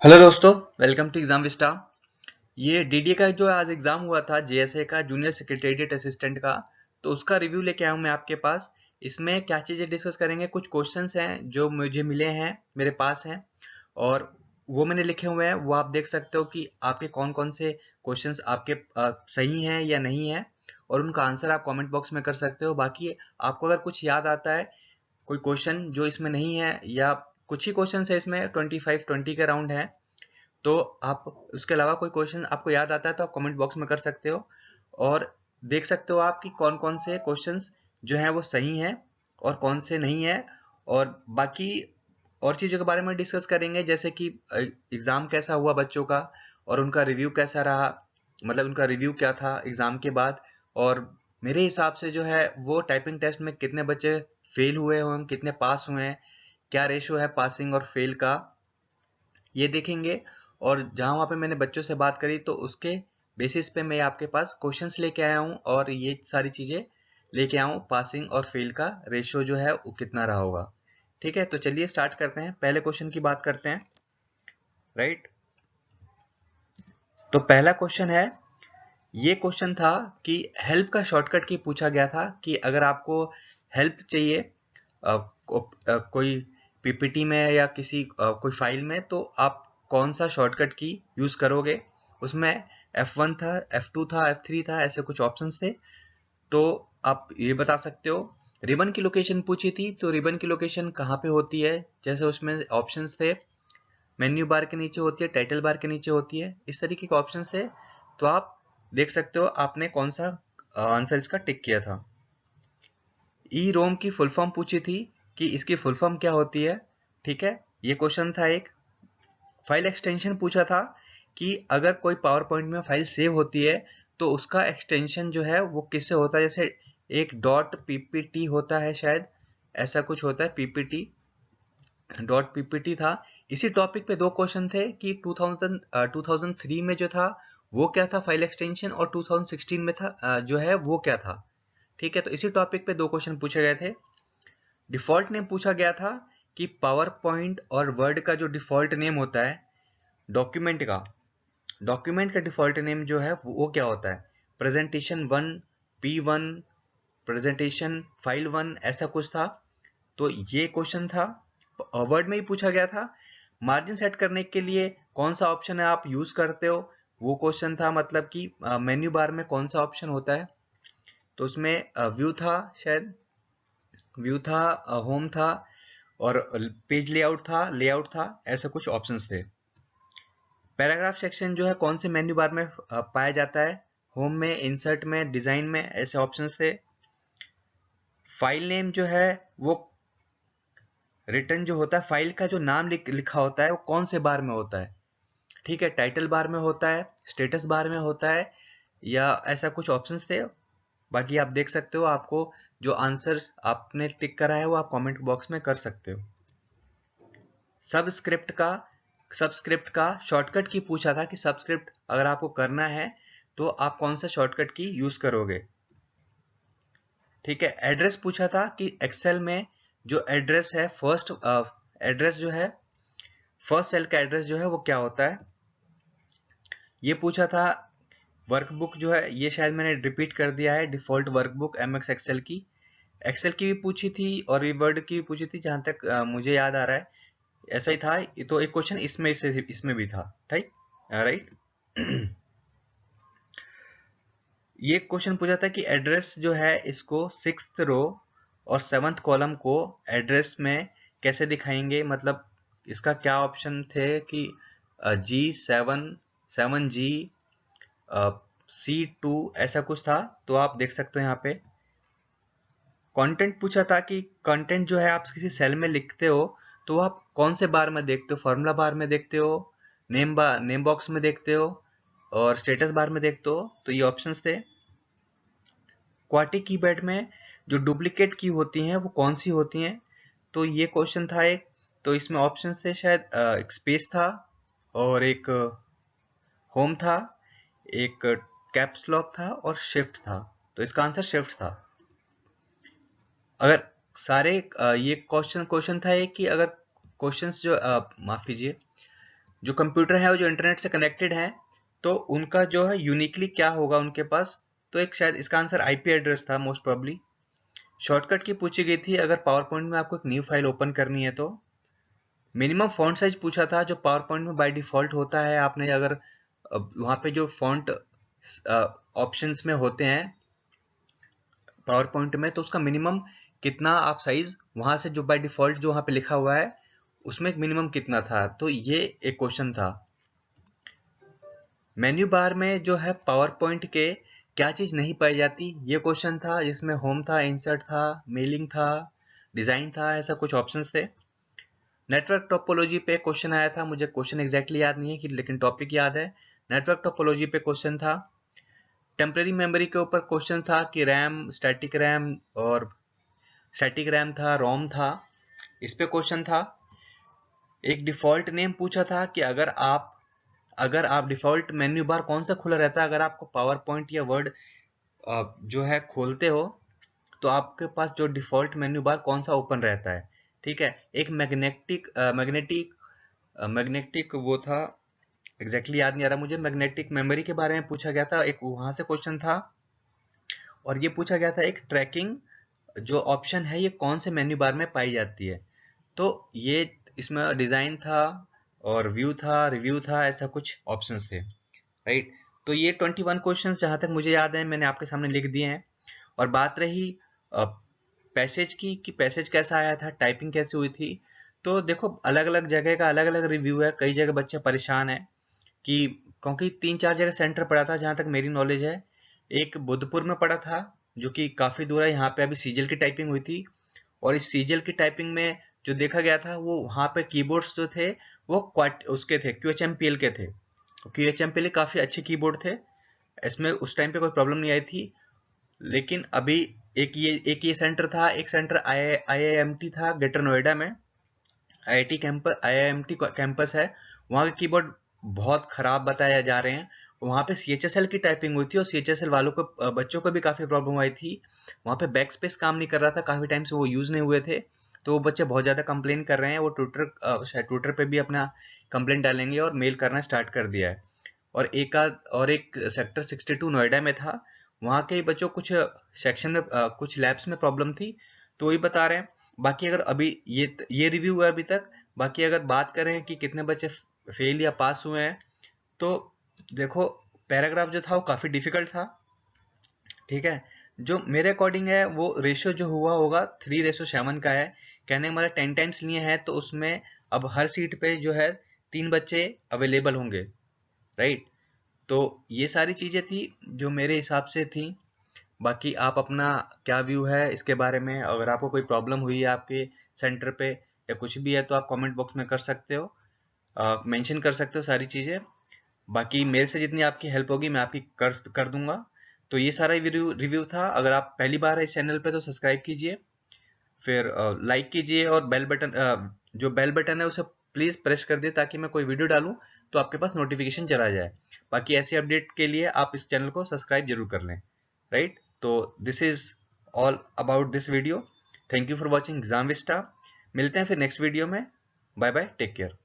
Hello दोस्तों, welcome to exam Vista. ये DDA का जो आज एग्जाम हुआ था, जेएसए का, जूनियर सेक्रेटेरिएट असिस्टेंट का, तो उसका रिव्यू लेके आया हूँ मैं आपके पास। इसमें क्या चीज़ें डिस्कस करेंगे, कुछ क्वेश्चंस हैं जो मुझे मिले हैं, मेरे पास हैं, और वो मैंने लिखे हुए हैं। वो आप देख सकते हो कि आपके कौन कौन से क्वेश्चंस आपके सही हैं या नहीं है, और उनका आंसर आप कमेंट बॉक्स में कर सकते हो। बाकी आपको अगर कुछ याद आता है, कोई क्वेश्चन जो इसमें नहीं है, या कुछ ही क्वेश्चन है इसमें, 25-20 के राउंड है, तो आप उसके अलावा कोई क्वेश्चन आपको याद आता है तो आप कमेंट बॉक्स में कर सकते हो। और देख सकते हो आप कि कौन कौन से क्वेश्चंस जो हैं वो सही हैं और कौन से नहीं है। और बाकी और चीज़ों के बारे में डिस्कस करेंगे, जैसे कि एग्ज़ाम कैसा हुआ बच्चों का, और उनका रिव्यू कैसा रहा, मतलब उनका रिव्यू क्या था एग्ज़ाम के बाद। और मेरे हिसाब से जो है वो टाइपिंग टेस्ट में कितने बच्चे फेल हुए हैं, कितने पास हुए हैं, क्या रेशो है पासिंग और फेल का, ये देखेंगे। और जहाँ वहाँ पे मैंने बच्चों से बात करी तो उसके बेसिस पे मैं आपके पास क्वेश्चंस लेके आया हूँ, और ये सारी चीज़ें लेके आया हूँ। पासिंग और फेल का रेशो जो है वो कितना रहा होगा। ठीक है, तो चलिए स्टार्ट करते हैं, पहले क्वेश्चन की बात करते हैं। राइट, तो पहला क्वेश्चन है, ये क्वेश्चन था कि हेल्प का शॉर्टकट की पूछा गया था कि अगर आपको हेल्प चाहिए कोई पीपीटी में या किसी कोई फाइल में, तो आप कौन सा शॉर्टकट की यूज़ करोगे। उसमें F1 था, F2 था, F3 था, ऐसे कुछ ऑप्शंस थे। तो आप ये बता सकते हो। रिबन की लोकेशन पूछी थी, तो रिबन की लोकेशन कहाँ पे होती है, जैसे उसमें ऑप्शंस थे, मेन्यू बार के नीचे होती है, टाइटल बार के नीचे होती है, इस तरीके के ऑप्शंस थे। तो आप देख सकते हो आपने कौन सा आंसर इसका टिक किया था। ई रोम की फुल फॉर्म पूछी थी कि इसकी फुल फॉर्म क्या होती है। ठीक है, ये क्वेश्चन था एक। फाइल एक्सटेंशन पूछा था कि अगर कोई पावर पॉइंट में फाइल सेव होती है तो उसका एक्सटेंशन जो है वो किससे होता है, जैसे एक डॉट पीपीटी होता है शायद, ऐसा कुछ होता है, पीपीटी डॉट पीपीटी था। इसी टॉपिक पे दो क्वेश्चन थे कि 2003 में जो था वो क्या था फाइल एक्सटेंशन, और 2016 में था जो है वो क्या था। ठीक है, तो इसी टॉपिक पे दो क्वेश्चन पूछे गए थे। डिफॉल्ट नेम पूछा गया था कि पावर पॉइंट और वर्ड का जो डिफॉल्ट नेम होता है डॉक्यूमेंट का, डॉक्यूमेंट का डिफॉल्ट नेम जो है वो क्या होता है। प्रेजेंटेशन 1, P1, प्रेजेंटेशन फाइल 1, ऐसा कुछ था। तो ये क्वेश्चन था, वर्ड में ही पूछा गया था। मार्जिन सेट करने के लिए कौन सा ऑप्शन है आप यूज करते हो, वो क्वेश्चन था, मतलब कि मेन्यू बार में कौन सा ऑप्शन होता है। तो उसमें व्यू था शायद, व्यू था, होम था, और पेज लेआउट था, ऐसे कुछ ऑप्शंस थे। पैराग्राफ सेक्शन जो है कौन से मेन्यू बार में पाया जाता है, होम में, इंसर्ट में, डिजाइन में, ऐसे ऑप्शंस थे। फाइल नेम जो है वो रिटर्न जो होता है, फाइल का जो नाम लिखा होता है वो कौन से बार में होता है। ठीक है, टाइटल बार में होता है, स्टेटस बार में होता है, या ऐसा कुछ ऑप्शंस थे। बाकी आप देख सकते हो, आपको जो आंसर्स आपने टिक करा है वो आप कमेंट बॉक्स में कर सकते हो। सबस्क्रिप्ट का सबस्क्रिप्ट का शॉर्टकट की पूछा था कि सबस्क्रिप्ट अगर आपको करना है तो आप कौन सा शॉर्टकट की यूज करोगे। ठीक है, एड्रेस पूछा था कि एक्सेल में जो एड्रेस है, फर्स्ट एड्रेस जो है, फर्स्ट सेल का एड्रेस जो है वो क्या होता है, ये पूछा था। वर्कबुक जो है, ये शायद मैंने रिपीट कर दिया है, डिफॉल्ट वर्कबुक एमएक्स एक्सेल की भी पूछी थी, और वर्ड की भी पूछी थी, जहां तक मुझे याद आ रहा है ऐसा ही था। तो एक क्वेश्चन इसमें भी था, ठीक, राइट। ये क्वेश्चन पूछा था कि एड्रेस जो है इसको 6th रो और 7th कॉलम को एड्रेस में कैसे दिखाएंगे, मतलब इसका क्या ऑप्शन थे कि G7, 7G, C2, ऐसा कुछ था। तो आप देख सकते हो यहाँ पे। कंटेंट पूछा था कि कंटेंट जो है आप किसी सेल में लिखते हो तो आप कौन से बार में देखते हो, फॉर्मूला बार में देखते हो, नेम बॉक्स में देखते हो, और स्टेटस बार में देखते हो। तो ये ऑप्शंस थे। क्वाटी कीपैड में जो डुप्लीकेट की होती हैं वो कौन सी होती हैं, तो ये क्वेश्चन था एक। तो इसमें ऑप्शंस थे शायद, एक स्पेस था, और एक होम था, एक कैप्स लॉक था, और शिफ्ट था। तो इसका आंसर शिफ्ट था। अगर ये क्वेश्चन क्वेश्चन था एक कि अगर क्वेश्चंस जो माफ कीजिए, जो कंप्यूटर है वो जो इंटरनेट से कनेक्टेड है, तो उनका जो है यूनिकली क्या होगा उनके पास, तो एक शायद इसका आंसर आईपी एड्रेस था मोस्ट प्रोबेबली। शॉर्टकट की पूछी गई थी अगर पावर पॉइंट में आपको एक न्यू फाइल ओपन करनी है तो। मिनिमम फॉन्ट साइज पूछा था जो पावर पॉइंट में बाय डिफॉल्ट होता है, आपने अगर वहाँ पे जो फॉन्ट ऑप्शंस में होते हैं पावर पॉइंट में, तो उसका मिनिमम कितना आप साइज वहां से जो बाय डिफॉल्ट जो वहां पे लिखा हुआ है उसमें मिनिमम कितना था, तो ये एक क्वेश्चन था। मेन्यू बार में जो है पावर पॉइंट के क्या चीज नहीं पाई जाती, ये क्वेश्चन था, जिसमें होम था, इंसर्ट था, मेलिंग था, डिजाइन था, ऐसा कुछ ऑप्शंस थे। नेटवर्क टोपोलॉजी पे क्वेश्चन आया था, मुझे क्वेश्चन एग्जैक्टली याद नहीं है कि, लेकिन टॉपिक याद है। नेटवर्क टोपोलॉजी पे क्वेश्चन था। टेम्पररी मेमोरी के ऊपर क्वेश्चन था कि रैम और स्टैटिक रैम था, रोम था, इस पे क्वेश्चन था। एक डिफॉल्ट नेम पूछा था कि अगर आप डिफॉल्ट मेन्यू बार कौन सा खुला रहता है अगर आपको पावर पॉइंट या वर्ड जो है खोलते हो, तो आपके पास जो डिफॉल्ट मेन्यू बार कौन सा ओपन रहता है। ठीक है, एक मैग्नेटिक वो था, एग्जैक्टली याद नहीं आ रहा मुझे, मैग्नेटिक मेमोरी के बारे में पूछा गया था, एक वहां से क्वेश्चन था। और ये पूछा गया था एक ट्रैकिंग जो ऑप्शन है ये कौन से मेन्यू बार में पाई जाती है, तो ये इसमें डिजाइन था और व्यू था, रिव्यू था, ऐसा कुछ ऑप्शंस थे। राइट, तो ये 21 क्वेश्चंस जहां तक मुझे याद है मैंने आपके सामने लिख दिए हैं। और बात रही पैसेज की कि पैसेज कैसा आया था, टाइपिंग कैसी हुई थी, तो देखो अलग अलग जगह का अलग अलग रिव्यू है। कई जगह बच्चे परेशान है कि क्योंकि 3-4 जगह सेंटर पड़ा था जहां तक मेरी नॉलेज है। एक बुद्धपुर में पड़ा था जो कि काफी दूर है, यहाँ पे अभी सीजल की टाइपिंग हुई थी। और इस सीजल की टाइपिंग में जो देखा गया था वो वहाँ पे कीबोर्ड्स जो थे वो उसके थे, QHMPL के थे। QHMPL काफी अच्छे कीबोर्ड थे, इसमें उस टाइम पे कोई प्रॉब्लम नहीं आई थी। लेकिन अभी एक ये सेंटर था, एक सेंटर IIMT था ग्रेटर नोएडा में, IIMT कैंपस है, वहाँ के कीबोर्ड बहुत खराब बताए जा रहे हैं। वहाँ पे CHSL की टाइपिंग हुई थी और CHSL वालों को बच्चों को भी काफ़ी प्रॉब्लम आई थी। वहाँ पे बैक स्पेस काम नहीं कर रहा था, काफ़ी टाइम से वो यूज़ नहीं हुए थे, तो वो बच्चे बहुत ज़्यादा कंप्लेन कर रहे हैं। वो शायद ट्विटर पे भी अपना कंप्लेन डालेंगे और मेल करना स्टार्ट कर दिया है। और एक सेक्टर 62 नोएडा में था, वहाँ के बच्चों कुछ सेक्शन में कुछ लैब्स में प्रॉब्लम थी, तो वही बता रहे हैं। बाकी अगर अभी ये रिव्यू हुआ अभी तक, बाकी अगर बात करें कि कितने बच्चे फेल या पास हुए हैं, तो देखो पैराग्राफ जो था वो काफ़ी डिफिकल्ट था। ठीक है, जो मेरे अकॉर्डिंग है वो रेशियो जो हुआ होगा 3:7 का है। कहने का मतलब 10 टाइम्स लिए हैं, तो उसमें अब हर सीट पे जो है 3 बच्चे अवेलेबल होंगे। राइट, तो ये सारी चीज़ें थी जो मेरे हिसाब से थी। बाकी आप अपना क्या व्यू है इसके बारे में, अगर आपको कोई प्रॉब्लम हुई है आपके सेंटर पे या कुछ भी है तो आप कमेंट बॉक्स में कर सकते हो, मेंशन कर सकते हो सारी चीज़ें। बाकी मेरे से जितनी आपकी हेल्प होगी मैं आपकी कर दूंगा। तो ये सारा रिव्यू था। अगर आप पहली बार है इस चैनल पे तो सब्सक्राइब कीजिए, फिर लाइक कीजिए और जो बेल बटन है उसे प्लीज़ प्रेस कर दिए ताकि मैं कोई वीडियो डालूं तो आपके पास नोटिफिकेशन चला जाए। बाकी ऐसे अपडेट के लिए आप इस चैनल को सब्सक्राइब जरूर कर लें। राइट, तो this is all about this video. Thank you for watching exam vista. मिलते हैं फिर नेक्स्ट वीडियो में। Bye bye, take care.